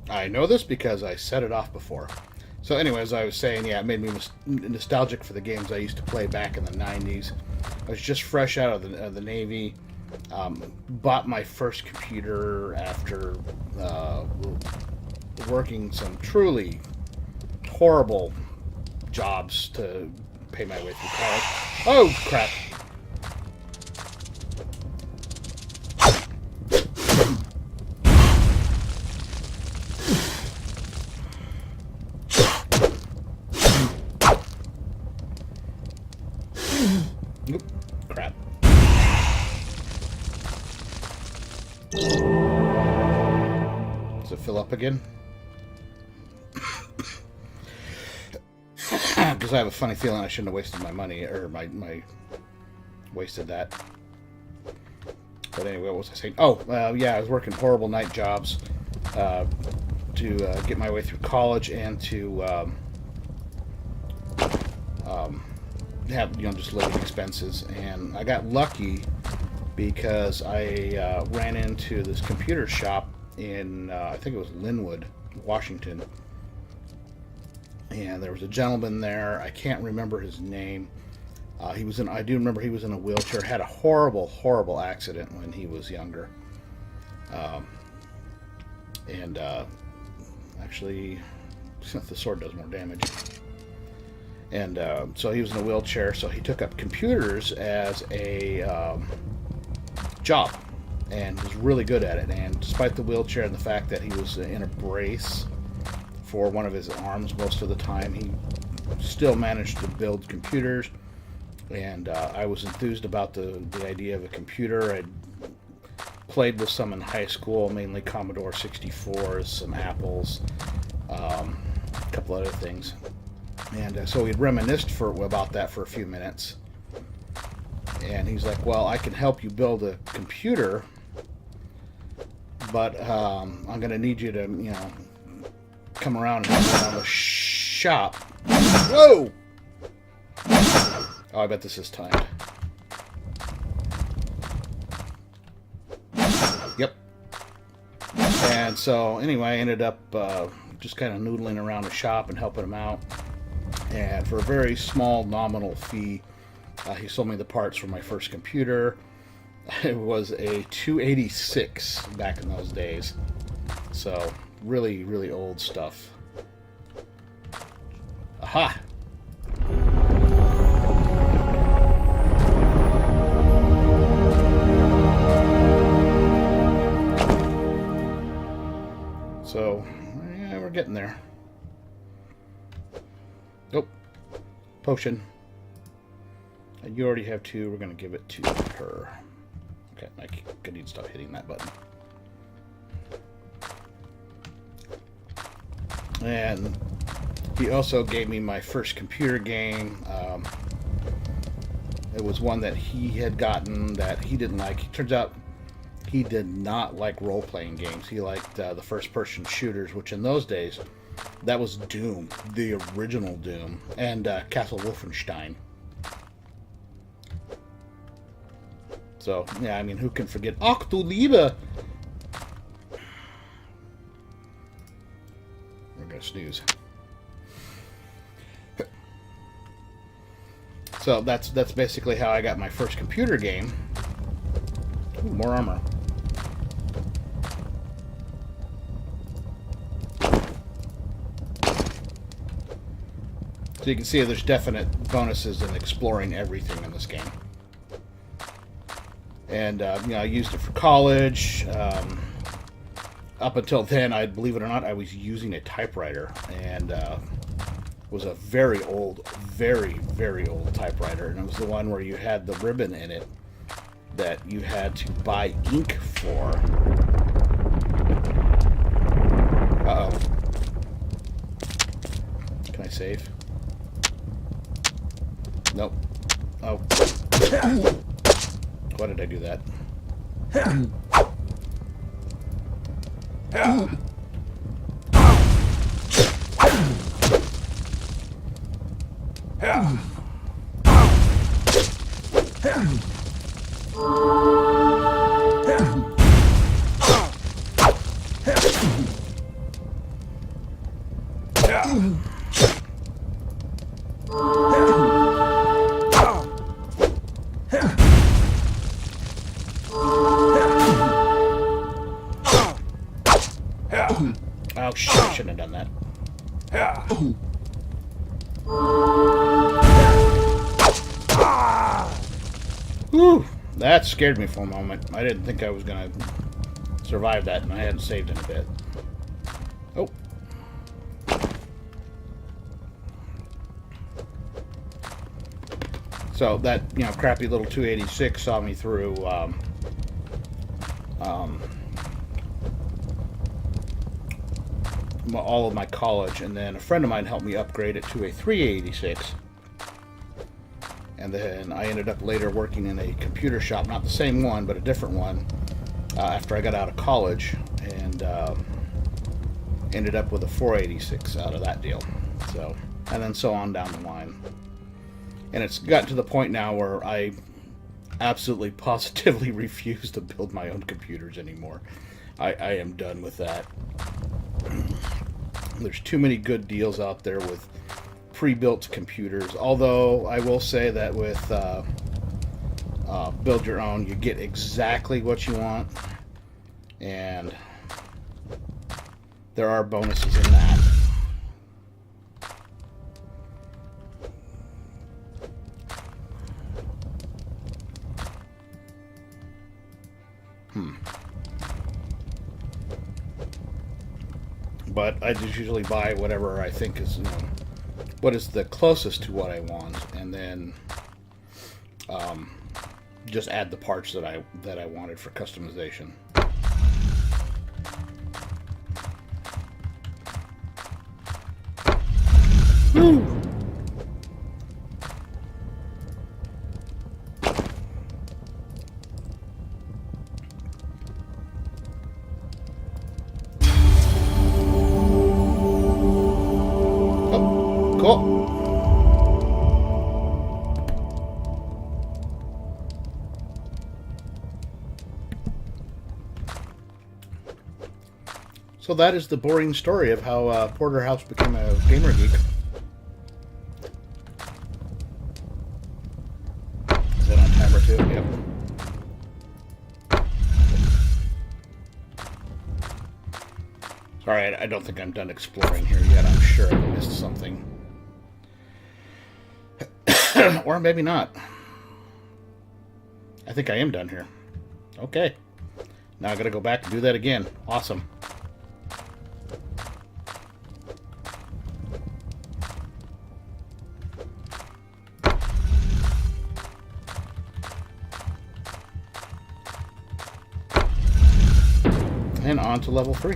I know this because I set it off before. So anyway, as I was saying, yeah, it made me nostalgic for the games I used to play back in the 90s. I was just fresh out of the Navy. Bought my first computer after working some truly horrible jobs to pay my way through college. Oh, crap. Oop, crap. Does it fill up again? Because I have a funny feeling I shouldn't have wasted my money, or my wasted that. But anyway, what was I saying? Oh, yeah, I was working horrible night jobs to get my way through college and to have, just living expenses. And I got lucky because I ran into this computer shop in, I think it was Linwood, Washington. And there was a gentleman there. I can't remember his name. I do remember he was in a wheelchair. Had a horrible, horrible accident when he was younger. Actually, the sword does more damage. And so he was in a wheelchair. So he took up computers as a job, and was really good at it. And despite the wheelchair and the fact that he was in a brace for one of his arms most of the time, he still managed to build computers. And I was enthused about the idea of a computer. I'd played with some in high school, mainly Commodore 64s, some Apples, a couple other things. And so we'd reminisced about that for a few minutes. And he's like, well, I can help you build a computer, but I'm going to need you to, come around and help me around the shop. Whoa! Oh, I bet this is timed. Yep. And so, anyway, I ended up just kind of noodling around the shop and helping him out. And for a very small nominal fee, he sold me the parts for my first computer. It was a 286 back in those days. So, really, really old stuff. Aha! So, yeah, we're getting there. Oh, potion. And you already have two. We're going to give it to her. Okay, I could need to stop hitting that button. And he also gave me my first computer game. It was one that he had gotten that he didn't like. It turns out he did not like role-playing games. He liked the first-person shooters, which in those days, that was Doom, the original Doom, and Castle Wolfenstein. So, yeah, I mean, who can forget Ach du Liebe? We're going to snooze. So that's basically how I got my first computer game. Ooh, more armor. So you can see there's definite bonuses in exploring everything in this game. And, I used it for college. Up until then, believe it or not, I was using a typewriter. And it was a very old, very, very old typewriter. And it was the one where you had the ribbon in it that you had to buy ink for. Uh-oh. Can I save? Nope. Oh. Why did I do that? Oh, shit, I shouldn't have done that. Whew, that scared me for a moment. I didn't think I was going to survive that, and I hadn't saved in a bit. Oh. So that, you know, crappy little 286 saw me through all of my college, and then a friend of mine helped me upgrade it to a 386. And then I ended up later working in a computer shop, not the same one, but a different one, after I got out of college, and ended up with a 486 out of that deal. So, and then so on down the line. And it's gotten to the point now where I absolutely positively refuse to build my own computers anymore. I am done with that. There's too many good deals out there with pre-built computers, although I will say that with build your own, you get exactly what you want, and there are bonuses in that. But I just usually buy whatever I think is, you know, what is the closest to what I want, and then just add the parts that I wanted for customization. Woo! So that is the boring story of how Porterhouse became a gamer geek. Is that on timer too? Yep. Sorry, I don't think I'm done exploring here yet. I'm sure I missed something. Or maybe not. I think I am done here. Okay. Now I gotta go back and do that again. Awesome. And on to level 3.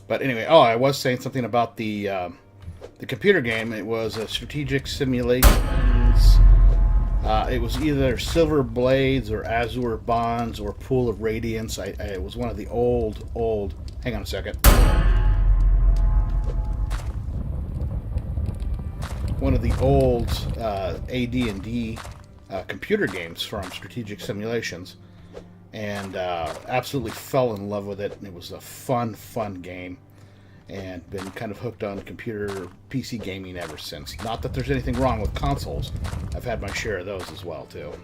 But anyway, oh, I was saying something about the computer game. It was a strategic simulations. It was either Silver Blades or Azure Bonds or Pool of Radiance. It was one of the old. Hang on a second. One of the old AD&D computer games from Strategic Simulations, and absolutely fell in love with it. And it was a fun game, and been kind of hooked on computer PC gaming ever since. Not that there's anything wrong with consoles. I've had my share of those as well too.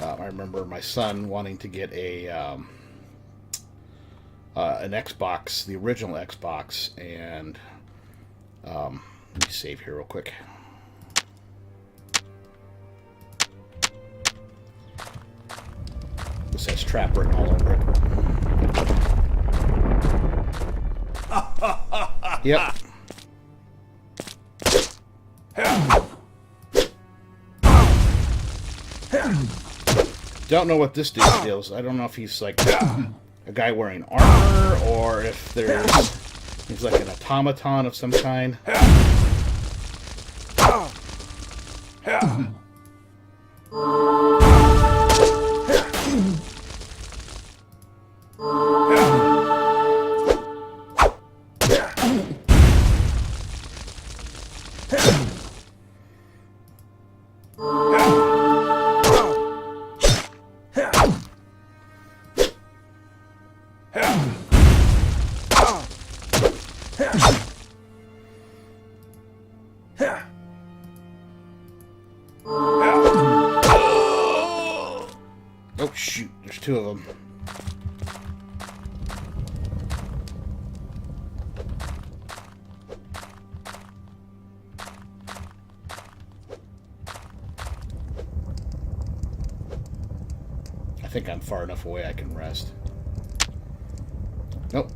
I remember my son wanting to get an Xbox, the original Xbox, and let me save here real quick. This has trap written all over it. Yep. Don't know what this dude's deal is. I don't know if he's like a guy wearing armor or if he's like an automaton of some kind. two of them. I think I'm far enough away I can rest. Nope.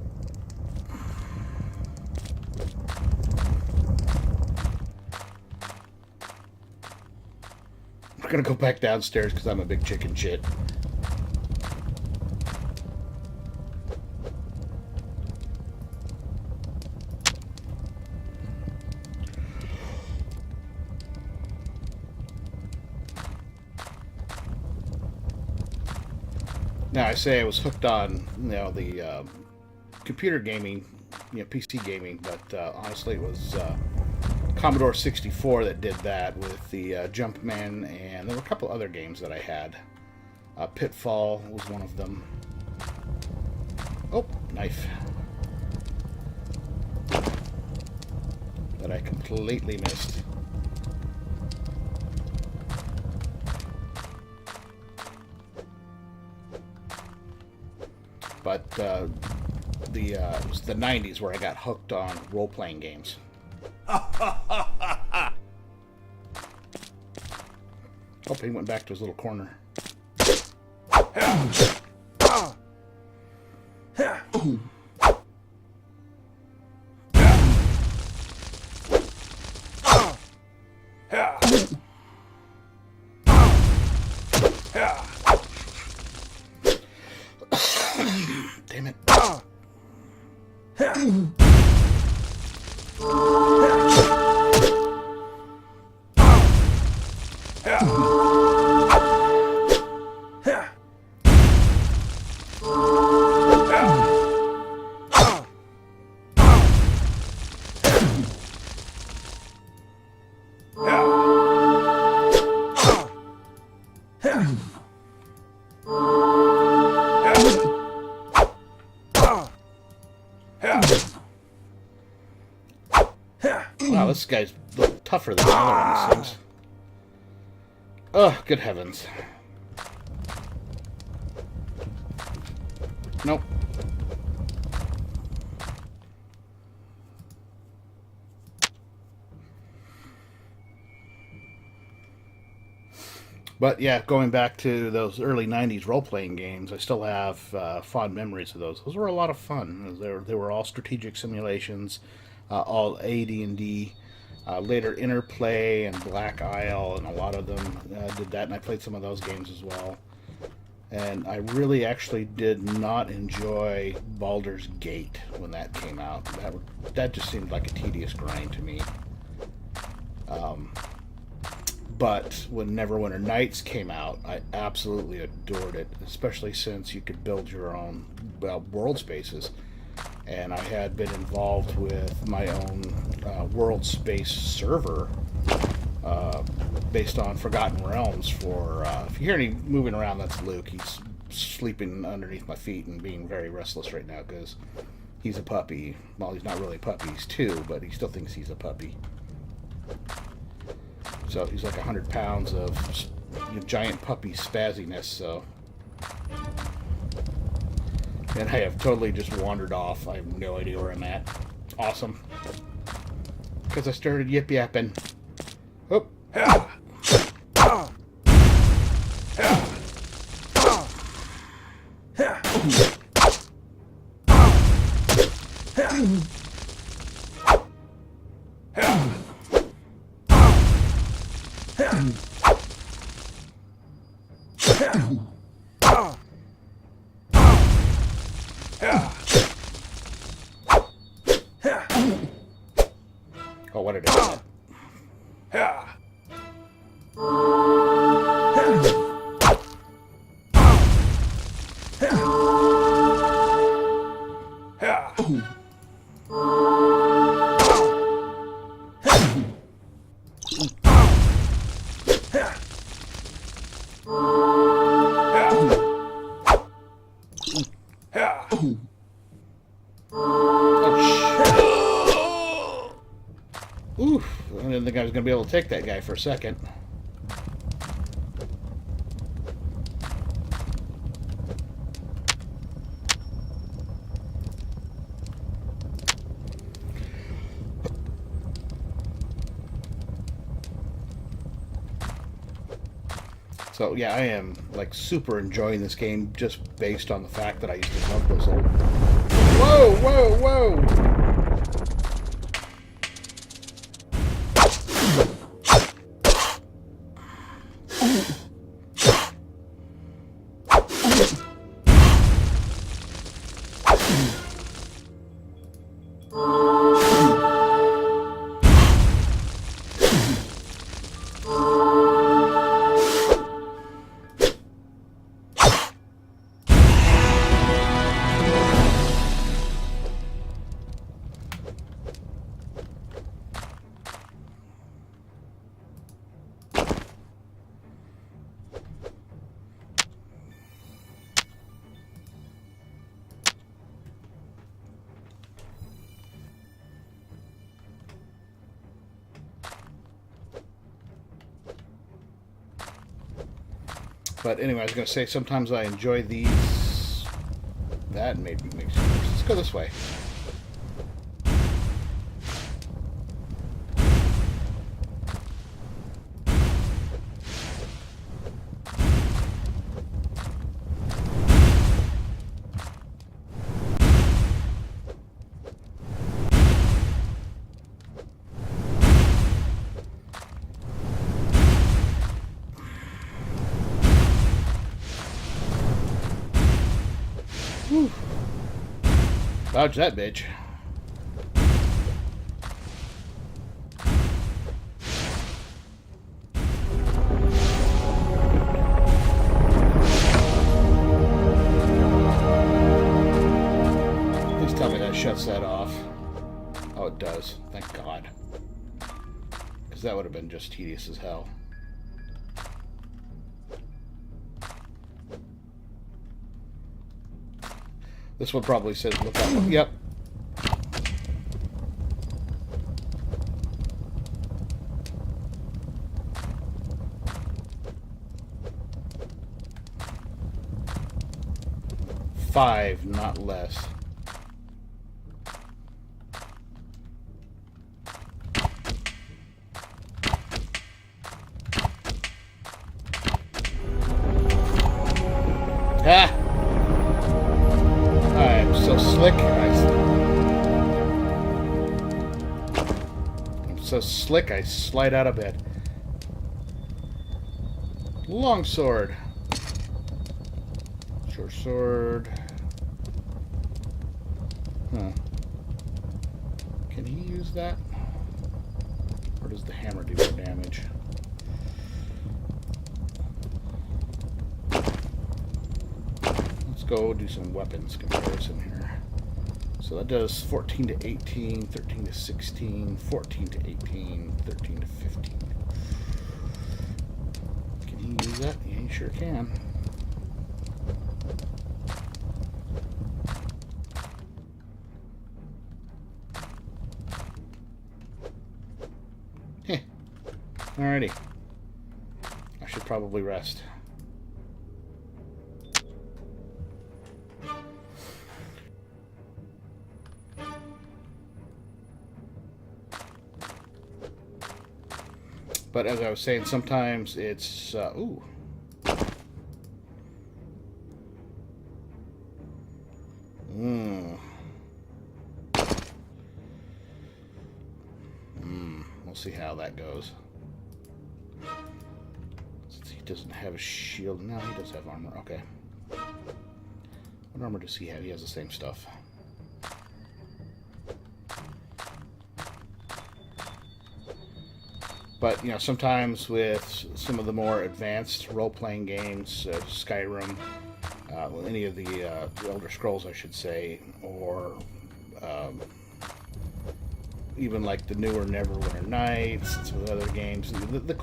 We're gonna go back downstairs because I'm a big chicken shit. Now I say I was hooked on, the computer gaming, PC gaming, but honestly it was Commodore 64 that did that with the Jumpman, and there were a couple other games that I had. Pitfall was one of them. Oh, knife. That I completely missed. But it was the 90s where I got hooked on role-playing games. Oh, he went back to his little corner. Damn it. Wow, this guy's a little tougher than the other one, it seems. Oh, good heavens. Nope. But yeah, going back to those early 90s role-playing games, I still have fond memories of those. Those were a lot of fun. They were all strategic simulations, all AD&D, later Interplay and Black Isle, and a lot of them did that, and I played some of those games as well. And I really actually did not enjoy Baldur's Gate when that came out. That just seemed like a tedious grind to me. But when Neverwinter Nights came out, I absolutely adored it, especially since you could build your own world spaces. And I had been involved with my own world space server based on Forgotten Realms for... if you hear any moving around, that's Luke. He's sleeping underneath my feet and being very restless right now because he's a puppy. Well, he's not really a puppy. He's 2, but he still thinks he's a puppy. So he's like 100 pounds of giant puppy spazziness, so... And I have totally just wandered off. I have no idea where I'm at. Awesome. Because I started yip-yapping. Oh. Oh, what a day. Oof, I didn't think I was going to be able to take that guy for a second. So yeah, I am like super enjoying this game just based on the fact that I used to love those old. Whoa, whoa, whoa! But anyway, I was going to say, sometimes I enjoy these. That maybe makes it worse. Let's go this way. Whew. Dodge that bitch. Please tell me that shuts that off. Oh, it does. Thank God. Because that would have been just tedious as hell. This one probably says look up. Yep. Five, not less. Ah! I'm so slick. I'm so slick, I slide out of bed. Long sword. Short sword. Huh. Can he use that? Or does the hammer do more damage? Let's go do some weapons comparison here. So that does 14 to 18, 13 to 16, 14 to 18, 13 to 15. Can he use that? Yeah, he sure can. Heh. Alrighty. I should probably rest. But as I was saying, sometimes it's ooh. We'll see how that goes. Since he doesn't have a shield. No, he does have armor. Okay. What armor does he have? He has the same stuff. But, you know, sometimes with some of the more advanced role-playing games, Skyrim, any of the Elder Scrolls, I should say, or even like the newer Neverwinter Nights and some of the other games, the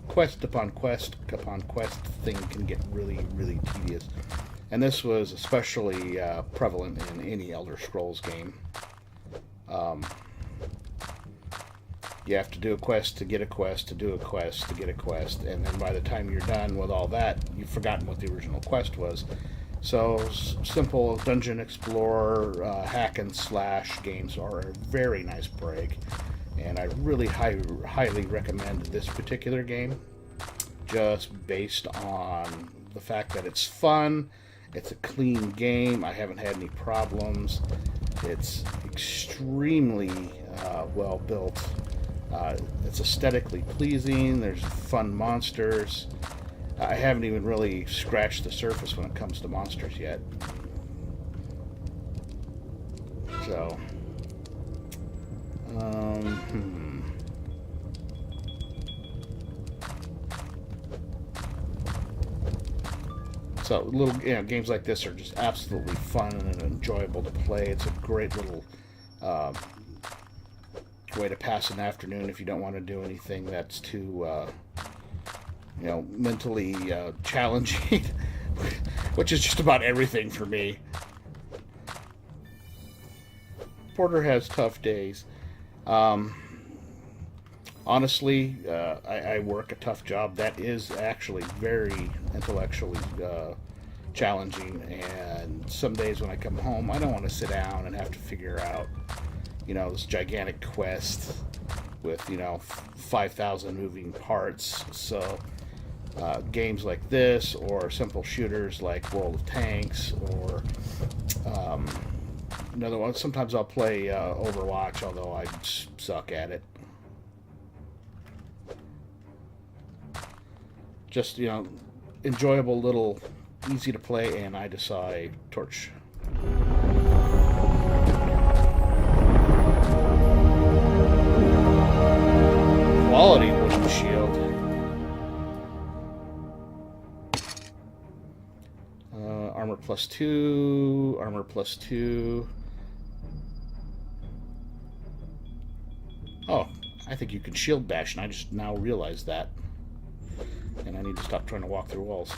quest upon quest upon quest thing can get really, really tedious. And this was especially prevalent in any Elder Scrolls game. You have to do a quest to get a quest to do a quest to get a quest, and then by the time you're done with all that, you've forgotten what the original quest was. So simple dungeon explorer hack and slash games are a very nice break, and I really highly recommend this particular game. just based on the fact that it's fun. It's a clean game. I haven't had any problems. It's extremely well built. It's aesthetically pleasing. There's fun monsters. I haven't even really scratched the surface when it comes to monsters yet. So, So little games like this are just absolutely fun and enjoyable to play. It's a great little way to pass an afternoon if you don't want to do anything that's too mentally challenging, which is just about everything for me. Porter has tough days. Honestly, I work a tough job that is actually very intellectually challenging, and some days when I come home, I don't want to sit down and have to figure out, this gigantic quest with, 5,000 moving parts. So games like this, or simple shooters like World of Tanks, or another one. Sometimes I'll play Overwatch, although I suck at it. Just, enjoyable little, easy to play, and I decide torch. Quality wooden shield. Armor +2, armor +2. Oh, I think you can shield bash, and I just now realized that. And I need to stop trying to walk through walls.